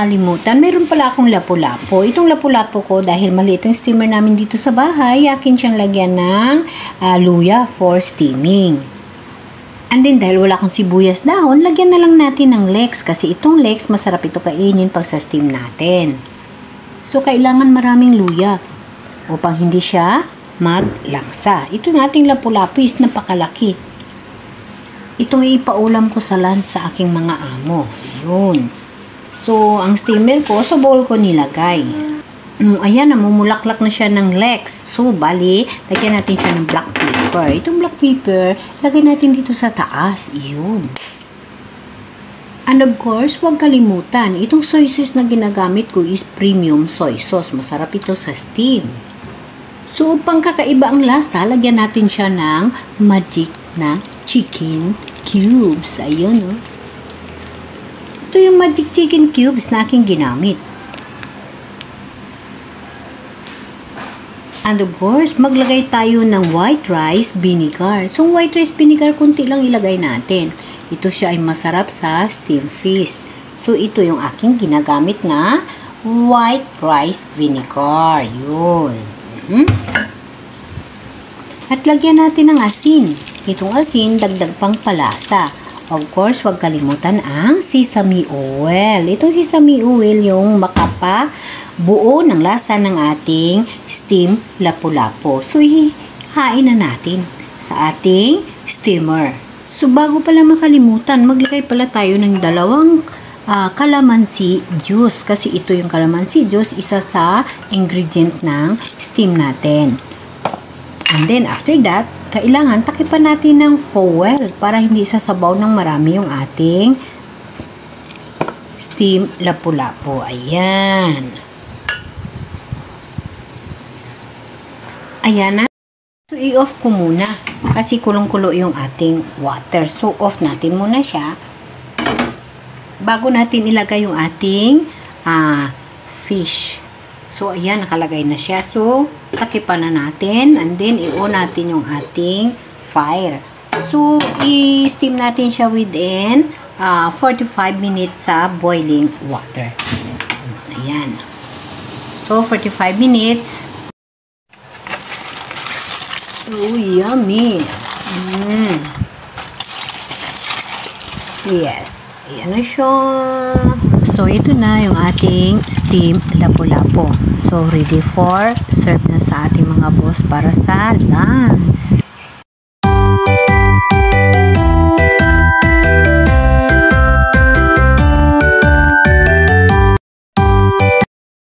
nakalimutan, mayroon pala akong lapu-lapu. Itong lapu-lapu ko, dahil maliit ang steamer namin dito sa bahay, akin siyang lagyan ng luya for steaming. And then, dahil wala akong sibuyas dahon, lagyan na lang natin ng Lex. Kasi itong Lex, masarap ito kainin pag sa steam natin. So, kailangan maraming luya upang hindi siya maglangsa. Ito yung ating lapu-lapu is napakalaki. Itong ipaulam ko sa lunch sa aking mga amo. Yun. So, ang steamer ko, sa bowl ko nilagay. Ayan, namumulaklak na siya ng Lex. So, bali, lagyan natin siya ng black pepper. Itong black pepper, lagay natin dito sa taas. Yun. And of course, huwag kalimutan, itong soy sauce na ginagamit ko is premium soy sauce. Masarap ito sa steam. So, upang kakaiba ang lasa, lagyan natin siya ng magic na chicken cubes. Ayun, oh. Ito yung magic chicken cubes na aking ginamit. And of course, maglagay tayo ng white rice vinegar. So, white rice vinegar, kunti lang ilagay natin. Ito siya ay masarap sa steam fish. So, ito yung aking ginagamit na white rice vinegar. Yun. At lagyan natin ng asin. Itong asin, dagdag pang palasa. Of course, huwag kalimutan ang sesame oil. Itong sesame oil yung makapabuo ng lasa ng ating steam lapu-lapu. So, ihain na natin sa ating steamer. So, bago pala makalimutan, maglagay pala tayo ng dalawang calamansi juice. Kasi ito yung calamansi juice, isa sa ingredient ng steam natin. And then, after that, kailangan takipan natin ng foil para hindi sasabaw ng marami yung ating steam lapu-lapu. Ayan. Ayan na. So, i-off ko muna kasi kulong-kulo yung ating water. So, off natin muna siya bago natin ilagay yung ating fish. So, ayan, nakalagay na siya. So, takipan na natin. And then, i-on natin yung ating fire. So, i-steam natin siya within 45 minutes sa boiling water. Ayan. So, 45 minutes. Oh, yummy. Yes. Ayan na siya. So, ito na yung ating steam lapu-lapu. So, ready for serve na sa ating mga boss para sa lunch.